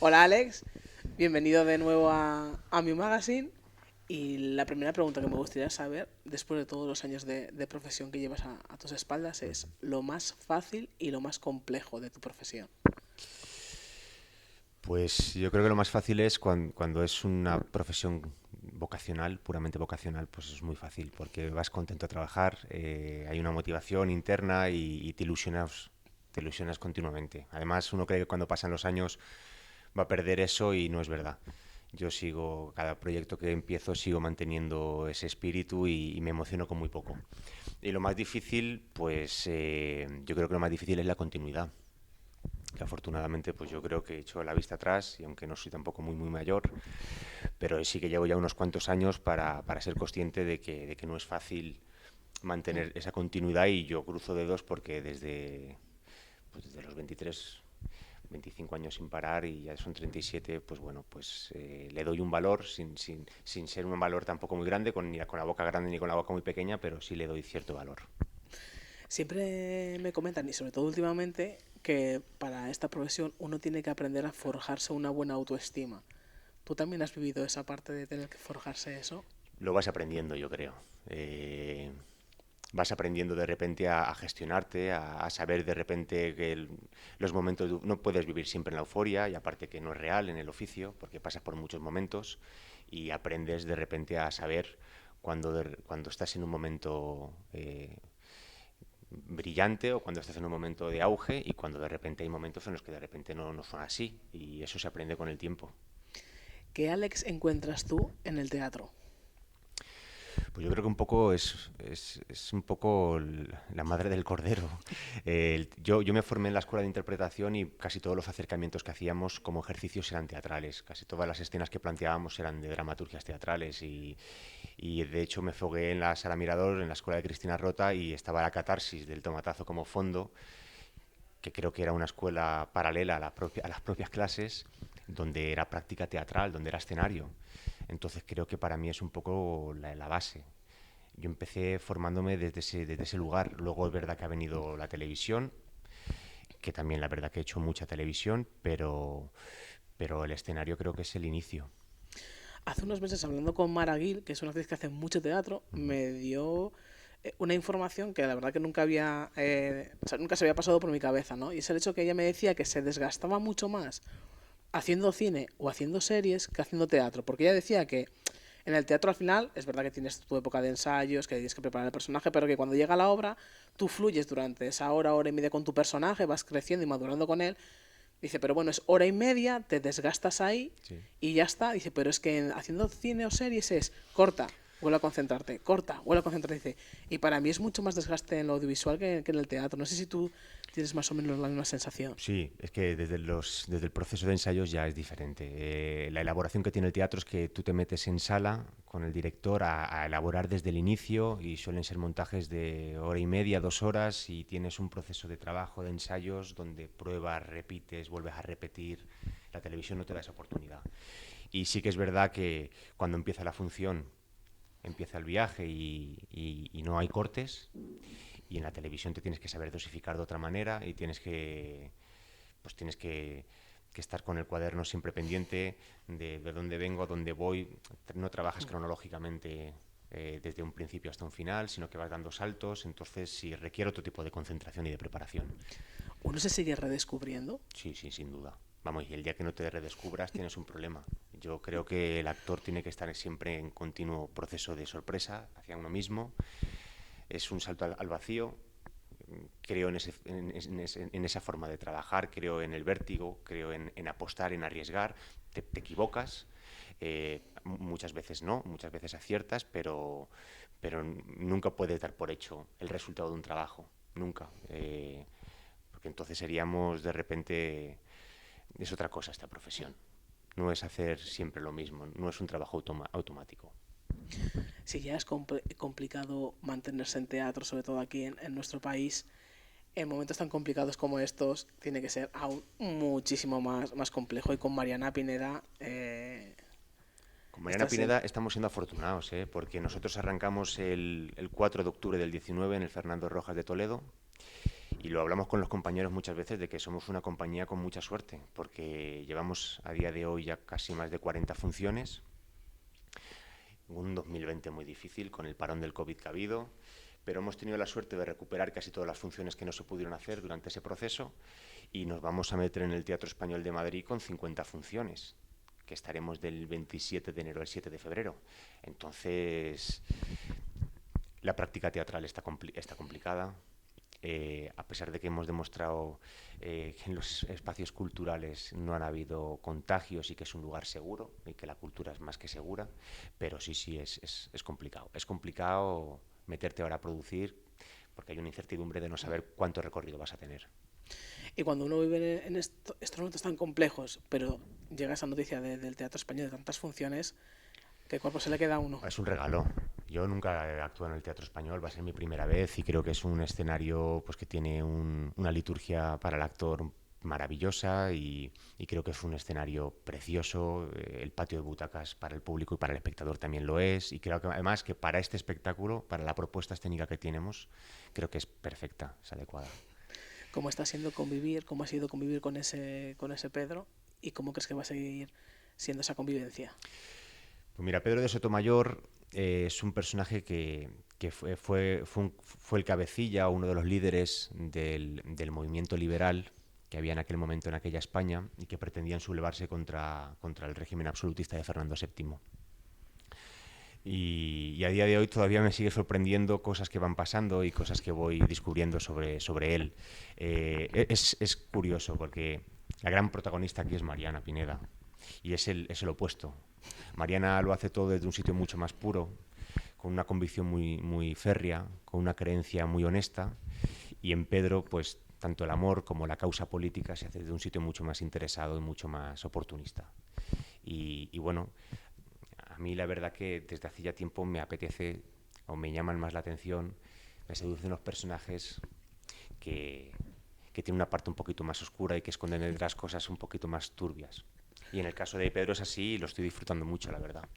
Hola Alex, bienvenido de nuevo a mi magazine. Y la primera pregunta que me gustaría saber, después de todos los años de profesión que llevas a tus espaldas, es lo más fácil y lo más complejo de tu profesión. Pues yo creo que lo más fácil es cuando es una profesión vocacional, puramente vocacional, pues es muy fácil, porque vas contento a trabajar, hay una motivación interna y te ilusionas continuamente. Además, uno cree que cuando pasan los años va a perder eso y no es verdad. Yo sigo, cada proyecto que empiezo, sigo manteniendo ese espíritu y me emociono con muy poco. Y lo más difícil, pues yo creo que lo más difícil es la continuidad, que afortunadamente pues yo creo que he hecho la vista atrás y aunque no soy tampoco muy mayor, pero sí que llevo ya unos cuantos años para ser consciente de que no es fácil mantener esa continuidad y yo cruzo dedos porque desde los 25 años sin parar y ya son 37, pues bueno, pues le doy un valor sin ser un valor tampoco muy grande, ni con la boca grande ni con la boca muy pequeña, pero sí le doy cierto valor. Siempre me comentan, y sobre todo últimamente, que para esta profesión uno tiene que aprender a forjarse una buena autoestima. ¿Tú también has vivido esa parte de tener que forjarse eso? Lo vas aprendiendo, yo creo. Vas aprendiendo de repente a gestionarte, a saber de repente que los momentos no puedes vivir siempre en la euforia y aparte que no es real en el oficio porque pasas por muchos momentos y aprendes de repente a saber cuando estás en un momento brillante o cuando estás en un momento de auge y cuando de repente hay momentos en los que de repente no son así y eso se aprende con el tiempo. ¿Qué Alex encuentras tú en el teatro? Pues yo creo que un poco es un poco la madre del cordero. Yo me formé en la escuela de interpretación y casi todos los acercamientos que hacíamos como ejercicios eran teatrales. Casi todas las escenas que planteábamos eran de dramaturgias teatrales y de hecho me fogué en la Sala Mirador, en la escuela de Cristina Rota y estaba la catarsis del tomatazo como fondo, que creo que era una escuela paralela a las propias clases, donde era práctica teatral, donde era escenario. Entonces creo que para mí es un poco la base. Yo empecé formándome desde ese lugar. Luego es verdad que ha venido la televisión, que también la verdad que he hecho mucha televisión, pero el escenario creo que es el inicio. Hace unos meses, hablando con Mara Gil, que es una actriz que hace mucho teatro, Ujú. me dio una información que la verdad que nunca había, o sea, nunca se había pasado por mi cabeza, ¿no? Y es el hecho que ella me decía que se desgastaba mucho más haciendo cine o haciendo series que haciendo teatro, porque ella decía que en el teatro al final es verdad que tienes tu época de ensayos, que tienes que preparar el personaje, pero que cuando llega la obra tú fluyes durante esa hora y media con tu personaje, vas creciendo y madurando con él. Dice, pero bueno, es hora y media, te desgastas ahí Sí. y ya está. Dice, pero es que haciendo cine o series es corta, vuelve a concentrarte, corta, vuelve a concentrarte. Dice, y para mí es mucho más desgaste en lo audiovisual que en el teatro. No sé si tú tienes más o menos la misma sensación. Sí, es que desde el proceso de ensayos ya es diferente. La elaboración que tiene el teatro es que tú te metes en sala con el director a elaborar desde el inicio y suelen ser montajes de hora y media, 2 horas y tienes un proceso de trabajo, de ensayos donde pruebas, repites, vuelves a repetir. La televisión no te da esa oportunidad. Y sí que es verdad que cuando empieza la función, empieza el viaje y no hay cortes y en la televisión te tienes que saber dosificar de otra manera y tienes que estar con el cuaderno siempre pendiente de dónde vengo, a dónde voy. No trabajas cronológicamente desde un principio hasta un final, sino que vas dando saltos, entonces sí requiere otro tipo de concentración y de preparación. Uno se sigue redescubriendo. Sí, sí, sin duda. Vamos, y el día que no te redescubras tienes un problema. Yo creo que el actor tiene que estar siempre en continuo proceso de sorpresa hacia uno mismo. Es un salto al vacío. Creo en esa forma de trabajar, creo en el vértigo, creo en apostar, en arriesgar. Te equivocas, muchas veces no, muchas veces aciertas, pero nunca puedes dar por hecho el resultado de un trabajo, nunca. Porque entonces seríamos de repente, es otra cosa esta profesión. No es hacer siempre lo mismo, no es un trabajo automático. Si ya es complicado mantenerse en teatro, sobre todo aquí en nuestro país, en momentos tan complicados como estos, tiene que ser aún muchísimo más complejo. Y con Mariana Pineda, Con Mariana está Pineda siendo. estamos siendo afortunados, porque nosotros arrancamos el 4 de octubre del 19 en el Fernando Rojas de Toledo Y lo hablamos con los compañeros muchas veces de que somos una compañía con mucha suerte, porque llevamos a día de hoy ya casi más de 40 funciones, un 2020 muy difícil con el parón del COVID que ha habido, pero hemos tenido la suerte de recuperar casi todas las funciones que no se pudieron hacer durante ese proceso y nos vamos a meter en el Teatro Español de Madrid con 50 funciones, que estaremos del 27 de enero al 7 de febrero. Entonces, la práctica teatral está complicada. A pesar de que hemos demostrado que en los espacios culturales no han habido contagios y que es un lugar seguro y que la cultura es más que segura, pero sí, es complicado. Es complicado meterte ahora a producir porque hay una incertidumbre de no saber cuánto recorrido vas a tener. Y cuando uno vive en estos momentos tan complejos, pero llega esa noticia del Teatro Español de tantas funciones, ¿qué cuerpo se le queda a uno? Es un regalo. Yo nunca he actuado en el Teatro Español, va a ser mi primera vez y creo que es un escenario pues, que tiene una liturgia para el actor maravillosa y creo que es un escenario precioso. El patio de butacas para el público y para el espectador también lo es. Y creo que además que para este espectáculo, para la propuesta escénica que tenemos, creo que es perfecta, es adecuada. ¿Cómo está siendo convivir? ¿Cómo ha sido convivir con ese Pedro? ¿Y cómo crees que va a seguir siendo esa convivencia? Pues mira, Pedro de Sotomayor es un personaje que fue el cabecilla, uno de los líderes del movimiento liberal que había en aquel momento en aquella España y que pretendían sublevarse contra el régimen absolutista de Fernando VII. Y a día de hoy todavía me sigue sorprendiendo cosas que van pasando y cosas que voy descubriendo sobre él. Es curioso porque la gran protagonista aquí es Mariana Pineda y es el opuesto. Mariana lo hace todo desde un sitio mucho más puro, con una convicción muy férrea, con una creencia muy honesta, y en Pedro, pues tanto el amor como la causa política se hace desde un sitio mucho más interesado y mucho más oportunista. Y bueno, a mí la verdad que desde hace ya tiempo me apetece o me llaman más la atención, me seducen los personajes que, que tienen una parte un poquito más oscura y que esconden detrás cosas un poquito más turbias. Y en el caso de Pedro es así y lo estoy disfrutando mucho, la verdad.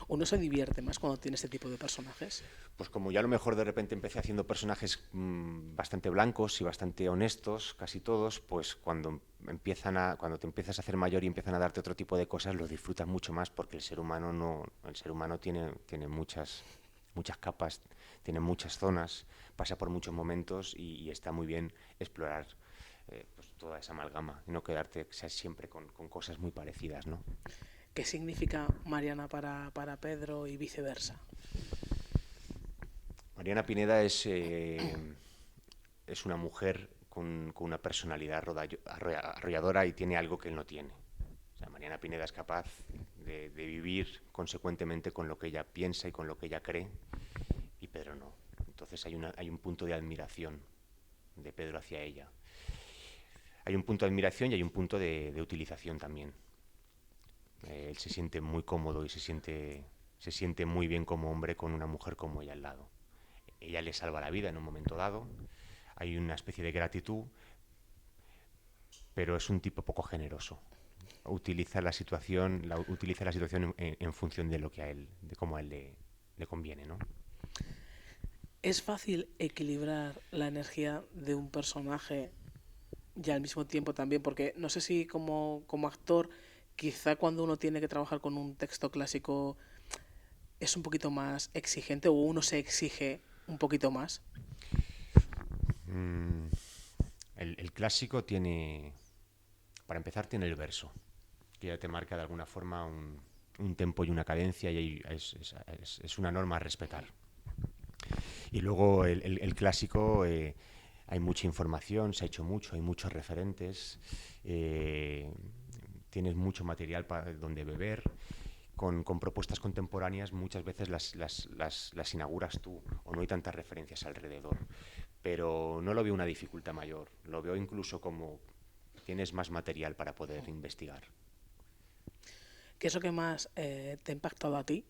¿Uno se divierte más cuando tiene este tipo de personajes? Pues como ya a lo mejor de repente empecé haciendo personajes bastante blancos y bastante honestos, casi todos, pues cuando te empiezas a hacer mayor y empiezan a darte otro tipo de cosas, los disfrutas mucho más porque el ser humano no, el ser humano tiene muchas capas, tiene muchas zonas, pasa por muchos momentos y está muy bien explorar pues toda esa amalgama y no quedarte siempre con cosas muy parecidas, ¿no? ¿Qué significa Mariana para Pedro y viceversa? Mariana Pineda es una mujer con una personalidad arrolladora y tiene algo que él no tiene. O sea, Mariana Pineda es capaz de vivir consecuentemente con lo que ella piensa y con lo que ella cree, y Pedro no. Entonces hay un punto de admiración de Pedro hacia ella. Hay un punto de admiración y hay un punto de utilización también. Él se siente muy cómodo y se siente muy bien como hombre con una mujer como ella al lado. Ella le salva la vida en un momento dado, hay una especie de gratitud, pero es un tipo poco generoso. Utiliza la situación en función de lo que a él, de cómo a él le conviene, ¿no? ¿Es fácil equilibrar la energía de un personaje y al mismo tiempo también? Porque no sé si como actor, quizá cuando uno tiene que trabajar con un texto clásico es un poquito más exigente o uno se exige un poquito más. Mm, el clásico para empezar, tiene el verso, que ya te marca de alguna forma un tempo y una cadencia y es una norma a respetar. Y luego el clásico, hay mucha información, se ha hecho mucho, hay muchos referentes, eh, tienes mucho material donde beber. Con propuestas contemporáneas muchas veces las inauguras tú o no hay tantas referencias alrededor. Pero no lo veo una dificultad mayor, lo veo incluso como tienes más material para poder investigar. ¿Qué es lo que más te ha impactado a ti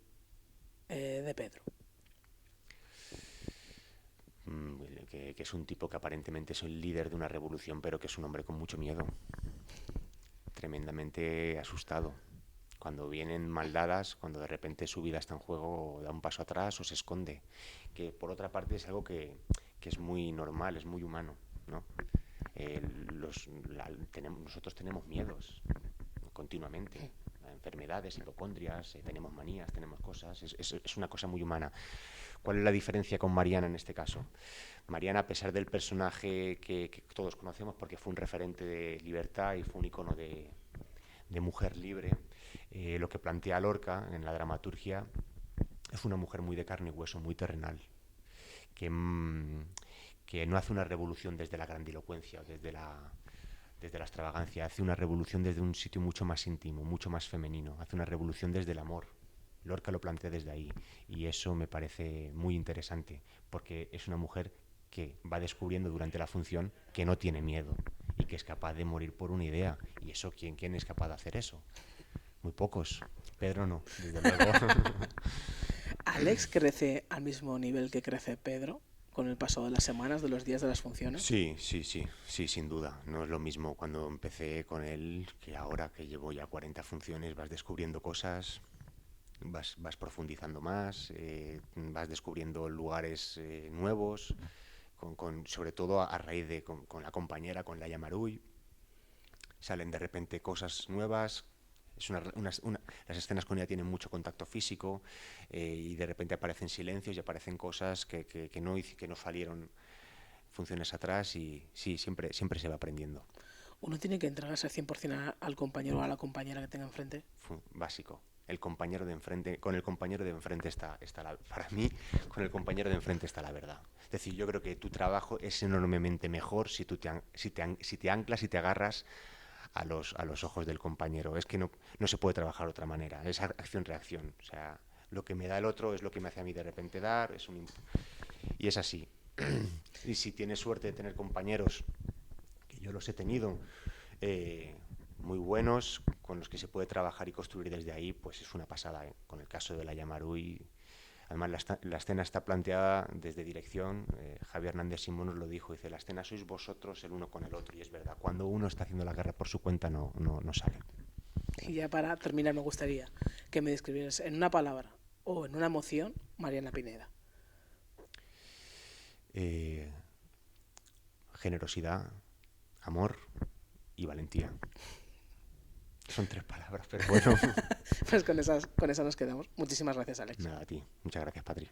de Pedro? Que es un tipo que aparentemente es el líder de una revolución, pero que es un hombre con mucho miedo, tremendamente asustado. Cuando vienen maldadas, cuando de repente su vida está en juego, da un paso atrás o se esconde. Que por otra parte es algo que es muy normal, es muy humano. ¿no? Nosotros tenemos miedos continuamente, enfermedades, hipocondrias, tenemos manías, tenemos cosas, es una cosa muy humana. ¿Cuál es la diferencia con Mariana en este caso? Mariana, a pesar del personaje que todos conocemos porque fue un referente de libertad y fue un icono de mujer libre, lo que plantea Lorca en la dramaturgia es una mujer muy de carne y hueso, muy terrenal, que, que no hace una revolución desde la grandilocuencia, desde la extravagancia, hace una revolución desde un sitio mucho más íntimo, mucho más femenino, hace una revolución desde el amor. Lorca lo plantea desde ahí y eso me parece muy interesante porque es una mujer que va descubriendo durante la función que no tiene miedo y que es capaz de morir por una idea. ¿Y eso quién es capaz de hacer eso? Muy pocos. Pedro no, desde luego. ¿Alex crece al mismo nivel que crece Pedro con el paso de las semanas, de los días, de las funciones? Sí, sin duda. No es lo mismo cuando empecé con él que ahora que llevo ya 40 funciones, vas descubriendo cosas, vas profundizando más, vas descubriendo lugares nuevos, sobre todo a raíz de con la compañera, con Laia Maruy, salen de repente cosas nuevas. Las escenas con ella tienen mucho contacto físico y de repente aparecen silencios y aparecen cosas que no salieron funciones atrás y sí, siempre se va aprendiendo. Uno tiene que entregarse al 100% al compañero o a la compañera que tenga enfrente. Básico. El compañero de enfrente, con el compañero de enfrente para mí, con el compañero de enfrente está la verdad. Es decir, yo creo que tu trabajo es enormemente mejor si te anclas y te agarras a los ojos del compañero. Es que no se puede trabajar de otra manera. Es acción-reacción. O sea, lo que me da el otro es lo que me hace a mí de repente dar. Y es así. Y si tienes suerte de tener compañeros, que yo los he tenido, muy buenos, con los que se puede trabajar y construir desde ahí, pues es una pasada. Con el caso de Laia Maruy, además la escena está planteada desde dirección. Javier Hernández Simón nos lo dijo, dice, la escena sois vosotros el uno con el otro, y es verdad, cuando uno está haciendo la guerra por su cuenta no sale. Y ya para terminar me gustaría que me describieras en una palabra o en una emoción Mariana Pineda. Generosidad, amor y valentía. Son 3 palabras, pero bueno. Pues con esas nos quedamos. Muchísimas gracias, Alex. Nada, a ti. Muchas gracias, Patri.